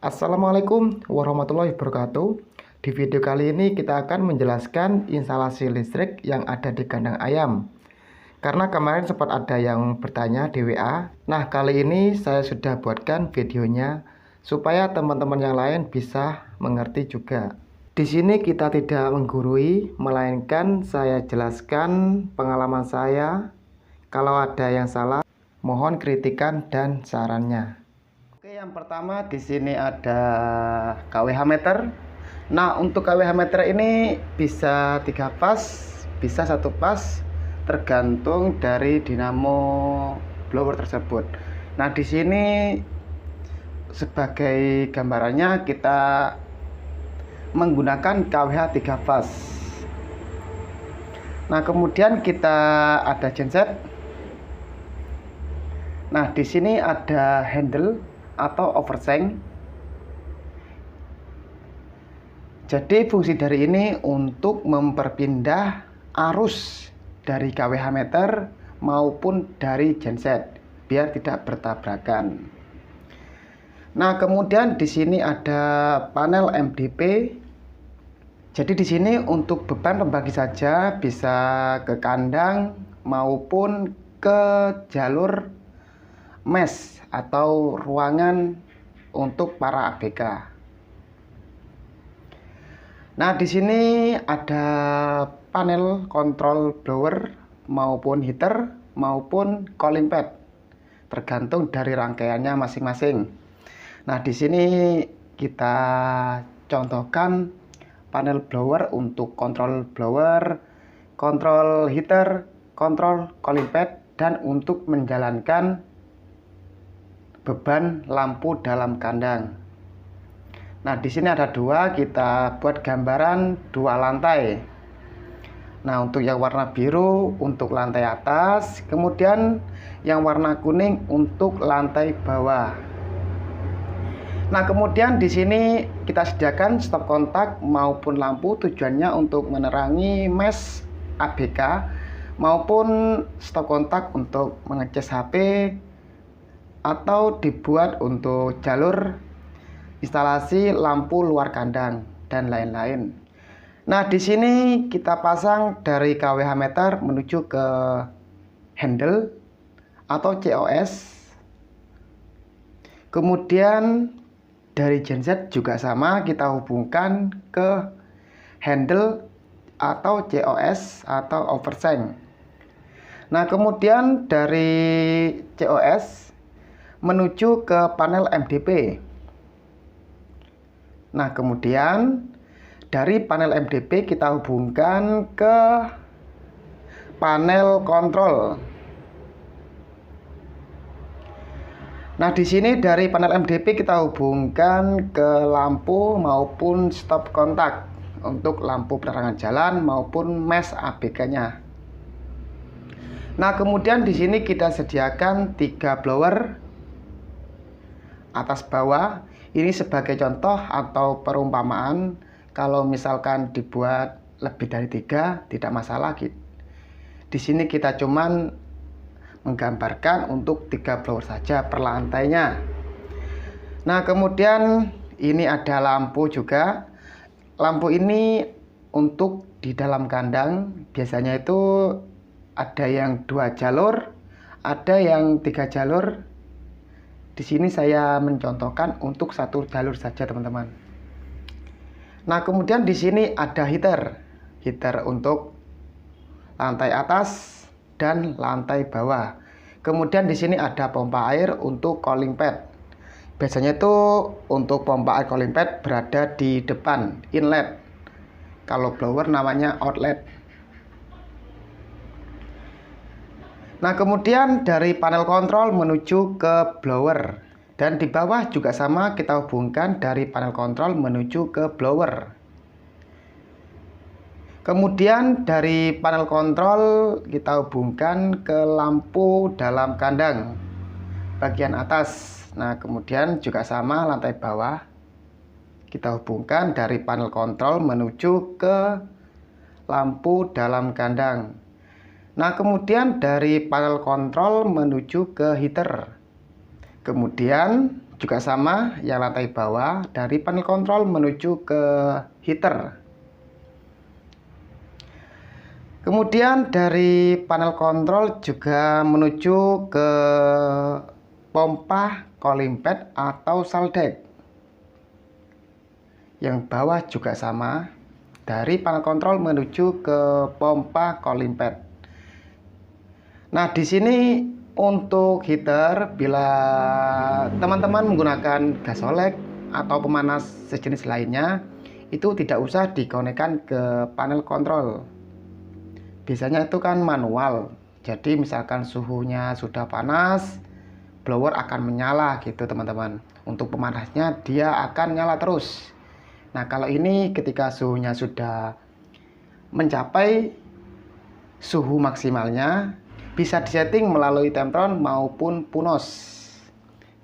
Assalamualaikum warahmatullahi wabarakatuh. Di video kali ini kita akan menjelaskan instalasi listrik yang ada di kandang ayam. Karena kemarin sempat ada yang bertanya di WA. Nah, kali ini saya sudah buatkan videonya supaya teman-teman yang lain bisa mengerti juga. Di sini kita tidak menggurui, melainkan saya jelaskan pengalaman saya. Kalau ada yang salah, mohon kritikan dan sarannya. Oke, yang pertama di sini ada kWh meter. Nah, untuk kWh meter ini bisa 3 pas, bisa 1 pas, tergantung dari dinamo blower tersebut. Nah, di sini sebagai gambarannya kita menggunakan kWh 3 pas. Nah, kemudian kita ada genset. Nah, di sini ada handle atau overshank. Jadi fungsi dari ini untuk memperpindah arus dari kWh meter maupun dari genset biar tidak bertabrakan. Nah, kemudian di sini ada panel MDP. Jadi di sini untuk beban pembagi saja, bisa ke kandang maupun ke jalur mesh atau ruangan untuk para ABK. Nah, di sini ada panel kontrol blower maupun heater maupun cooling pad, tergantung dari rangkaiannya masing-masing. Nah, di sini kita contohkan panel blower untuk kontrol blower, kontrol heater, kontrol cooling pad, dan untuk menjalankan beban lampu dalam kandang. Nah, di sini ada dua, kita buat gambaran 2 lantai. Nah, untuk yang warna biru untuk lantai atas, kemudian yang warna kuning untuk lantai bawah. Nah, kemudian di sini kita sediakan stop kontak maupun lampu, tujuannya untuk menerangi mesh ABK maupun stop kontak untuk mengecas HP atau dibuat untuk jalur instalasi lampu luar kandang dan lain-lain. Nah, di sini kita pasang dari kWh meter menuju ke handle atau COS. Kemudian dari genset juga sama, kita hubungkan ke handle atau COS atau overshank. Nah, kemudian dari COS menuju ke panel MDP. Nah, kemudian dari panel MDP kita hubungkan ke panel kontrol. Nah, di sini dari panel MDP kita hubungkan ke lampu maupun stop kontak untuk lampu penerangan jalan maupun mesh ABK-nya. Nah, kemudian di sini kita sediakan 3 blower atas bawah. Ini sebagai contoh atau perumpamaan, kalau misalkan dibuat lebih dari 3 tidak masalah. Di sini kita cuman menggambarkan untuk 3 blower saja per lantainya. Nah, kemudian ini ada lampu juga. Lampu ini untuk di dalam kandang, biasanya itu ada yang 2 jalur, ada yang 3 jalur. Di sini saya mencontohkan untuk 1 jalur saja, teman-teman. Nah, kemudian di sini ada heater. Heater untuk lantai atas dan lantai bawah. Kemudian di sini ada pompa air untuk cooling pad. Biasanya itu untuk pompa air cooling pad berada di depan inlet. Kalau blower namanya outlet. Nah, kemudian dari panel kontrol menuju ke blower. Dan di bawah juga sama, kita hubungkan dari panel kontrol menuju ke blower. Kemudian dari panel kontrol kita hubungkan ke lampu dalam kandang bagian atas. Nah, kemudian juga sama, lantai bawah kita hubungkan dari panel kontrol menuju ke lampu dalam kandang. Nah, kemudian dari panel kontrol menuju ke heater. Kemudian juga sama, yang lantai bawah dari panel kontrol menuju ke heater. Kemudian dari panel kontrol juga menuju ke pompa cooling pad atau saldek. Yang bawah juga sama, dari panel kontrol menuju ke pompa cooling pad. Nah, di sini untuk heater, bila teman-teman menggunakan gas olek atau pemanas sejenis lainnya, itu tidak usah dikonekkan ke panel kontrol. Biasanya itu kan manual. Jadi misalkan suhunya sudah panas, blower akan menyala gitu teman-teman. Untuk pemanasnya dia akan nyala terus. Nah, kalau ini ketika suhunya sudah mencapai suhu maksimalnya, bisa disetting melalui Temptron maupun Punos.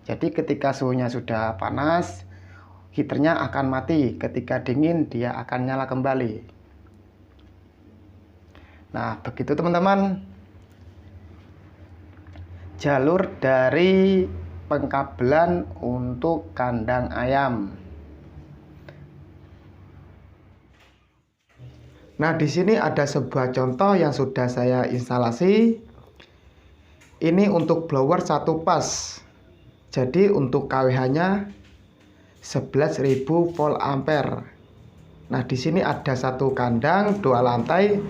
Jadi ketika suhunya sudah panas, heaternya akan mati. Ketika dingin, dia akan nyala kembali. Nah, begitu teman-teman jalur dari pengkabelan untuk kandang ayam. Nah, di sini ada sebuah contoh yang sudah saya instalasi. Ini untuk blower satu pas. Jadi untuk kWh-nya 11.000 volt ampere. Nah, di sini ada satu kandang 2 lantai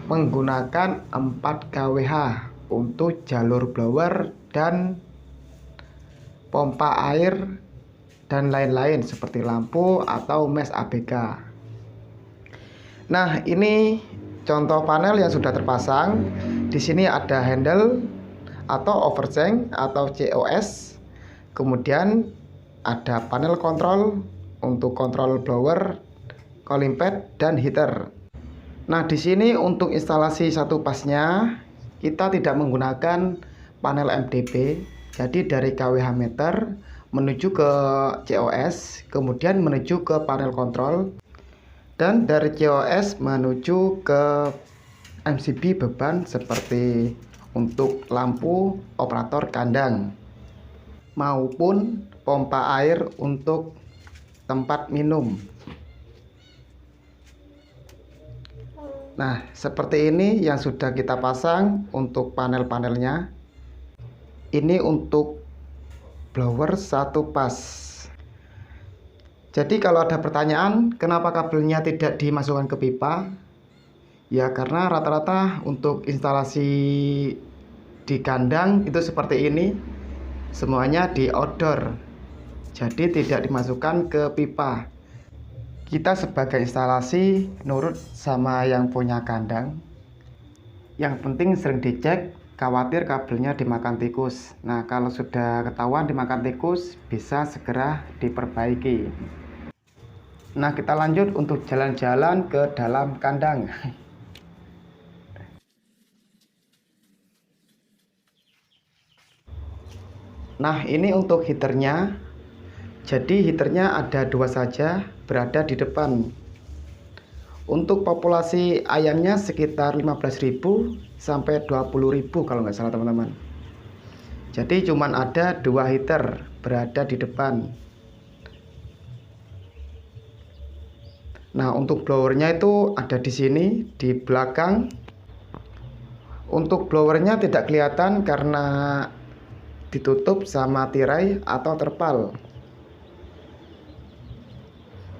menggunakan 4 kWh untuk jalur blower dan pompa air dan lain-lain seperti lampu atau mes ABK. Nah, ini contoh panel yang sudah terpasang. Di sini ada handle atau overchange atau COS. Kemudian ada panel kontrol untuk kontrol blower, cooling pad dan heater. Nah, di sini untuk instalasi satu pasnya kita tidak menggunakan panel MDB. Jadi dari kWh meter menuju ke COS, kemudian menuju ke panel kontrol, dan dari COS menuju ke MCB beban seperti untuk lampu operator kandang maupun pompa air untuk tempat minum. Nah, seperti ini yang sudah kita pasang untuk panel-panelnya. Ini untuk blower satu pas. Jadi kalau ada pertanyaan kenapa kabelnya tidak dimasukkan ke pipa, ya karena rata-rata untuk instalasi di kandang itu seperti ini, semuanya di outdoor, jadi tidak dimasukkan ke pipa. Kita sebagai instalasi nurut sama yang punya kandang. Yang penting sering dicek, khawatir kabelnya dimakan tikus. Nah, kalau sudah ketahuan dimakan tikus, bisa segera diperbaiki. Nah, kita lanjut untuk jalan-jalan ke dalam kandang. Nah, ini untuk heaternya. Jadi heaternya ada 2 saja, berada di depan. Untuk populasi ayamnya sekitar 15.000 sampai 20.000 kalau nggak salah teman-teman. Jadi cuman ada 2 heater berada di depan. Nah, untuk blowernya itu ada di sini di belakang. Untuk blowernya tidak kelihatan karena ditutup sama tirai atau terpal.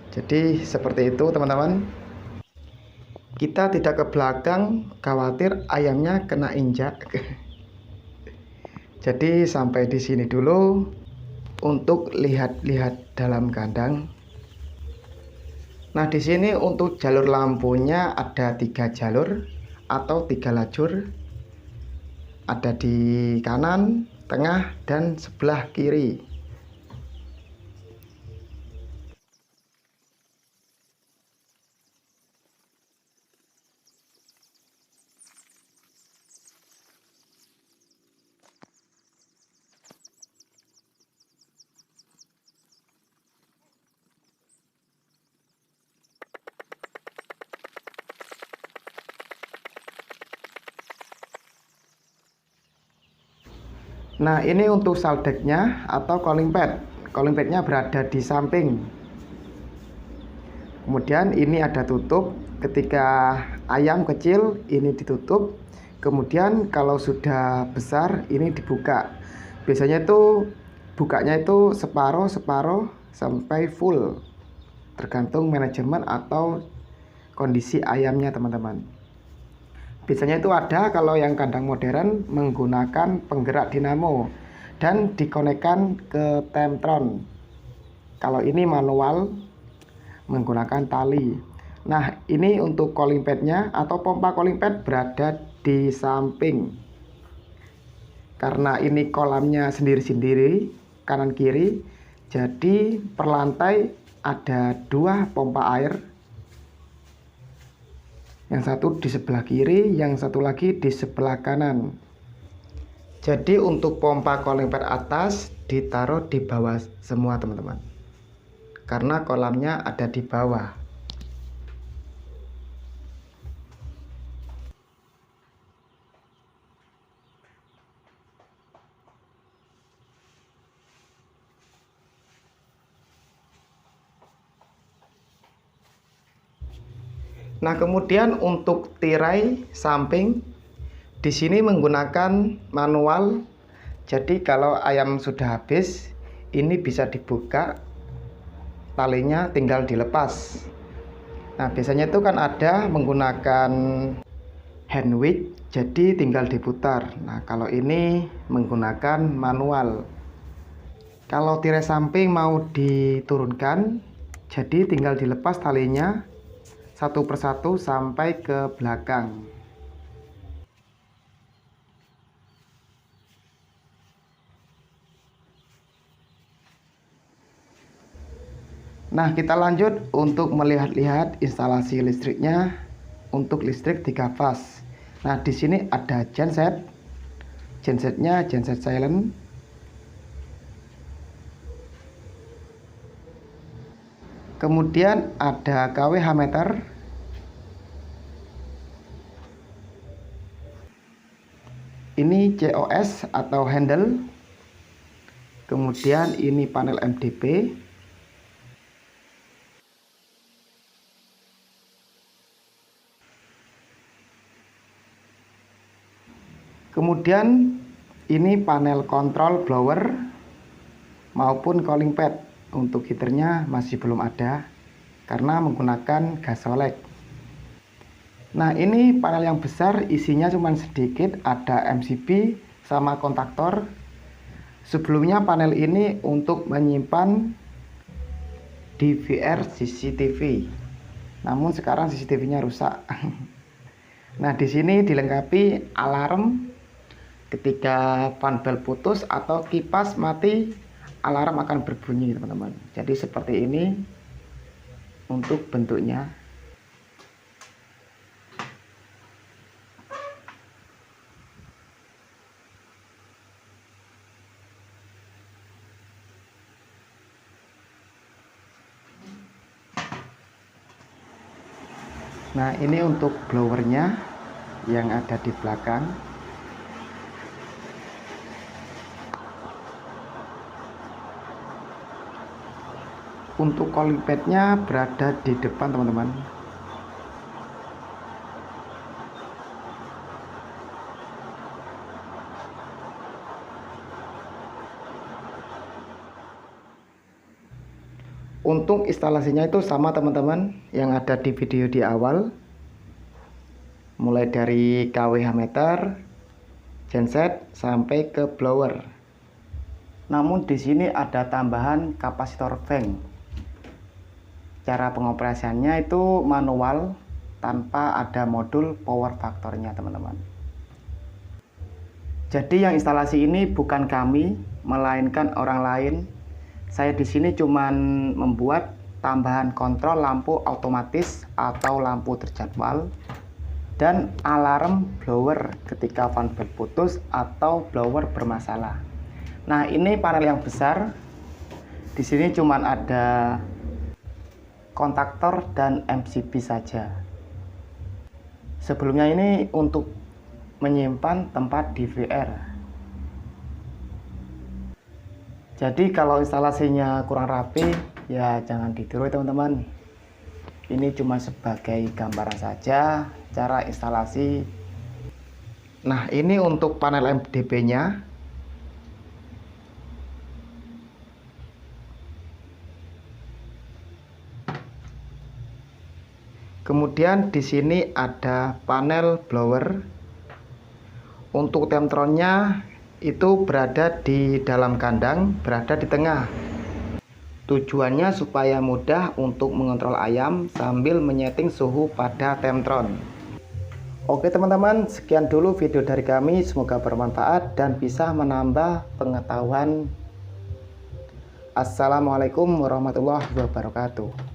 Jadi seperti itu teman-teman. Kita tidak ke belakang, khawatir ayamnya kena injak. Jadi sampai di sini dulu untuk lihat-lihat dalam kandang. Nah, di sini untuk jalur lampunya ada 3 jalur atau 3 lajur. Ada di kanan, tengah, dan sebelah kiri. Nah, ini untuk saldeknya atau cooling pad. cooling padnya berada di samping. Kemudian ini ada tutup, ketika ayam kecil ini ditutup. Kemudian kalau sudah besar ini dibuka. Biasanya itu bukanya itu separuh sampai full, tergantung manajemen atau kondisi ayamnya teman-teman. Biasanya itu ada kalau yang kandang modern menggunakan penggerak dinamo dan dikonekkan ke Temtron. Kalau ini manual menggunakan tali. Nah, ini untuk cooling padnya atau pompa cooling pad berada di samping. Karena ini kolamnya sendiri-sendiri kanan kiri, jadi per lantai ada 2 pompa air. Yang satu di sebelah kiri, yang satu lagi di sebelah kanan. Jadi untuk pompa cooling pad atas ditaruh di bawah semua teman-teman, karena kolamnya ada di bawah. Nah, kemudian untuk tirai samping di sini menggunakan manual. Jadi kalau ayam sudah habis, ini bisa dibuka, talinya tinggal dilepas. Nah, biasanya itu kan ada menggunakan hand weight, jadi tinggal diputar. Nah, kalau ini menggunakan manual. Kalau tirai samping mau diturunkan, jadi tinggal dilepas talinya satu persatu sampai ke belakang. Nah, kita lanjut untuk melihat-lihat instalasi listriknya. Untuk listrik 3 fase. Nah, di sini ada genset. Gensetnya genset silent. Kemudian ada kWh meter. Ini COS atau handle. Kemudian ini panel MDP. Kemudian ini panel kontrol blower maupun cooling pad. Untuk heaternya masih belum ada karena menggunakan gas solek. Nah, ini panel yang besar, isinya cuma sedikit, ada MCB sama kontaktor. Sebelumnya panel ini untuk menyimpan DVR CCTV. Namun sekarang CCTV-nya rusak. Nah, di sini dilengkapi alarm ketika fan bel putus atau kipas mati, alarm akan berbunyi teman-teman. Jadi seperti ini untuk bentuknya. Nah, ini untuk blowernya yang ada di belakang. Untuk cooling padnya berada di depan teman-teman. Untuk instalasinya itu sama teman-teman yang ada di video di awal. Mulai dari kWh meter, genset sampai ke blower. Namun di sini ada tambahan kapasitor bank. Cara pengoperasiannya itu manual tanpa ada modul power faktornya teman-teman. Jadi yang instalasi ini bukan kami, melainkan orang lain. Saya di sini cuman membuat tambahan kontrol lampu otomatis atau lampu terjadwal dan alarm blower ketika fan bel putus atau blower bermasalah. Nah, ini panel yang besar. Di sini cuman ada kontaktor dan MCB saja. Sebelumnya ini untuk menyimpan tempat DVR. Jadi kalau instalasinya kurang rapi ya jangan ditiru teman-teman. Ini cuma sebagai gambaran saja cara instalasi. Nah, ini untuk panel MDP nya. Kemudian di sini ada panel blower. Untuk temptronnya itu berada di dalam kandang, berada di tengah. Tujuannya supaya mudah untuk mengontrol ayam sambil menyeting suhu pada temptron. Oke teman-teman, sekian dulu video dari kami, semoga bermanfaat dan bisa menambah pengetahuan. Assalamualaikum warahmatullahi wabarakatuh.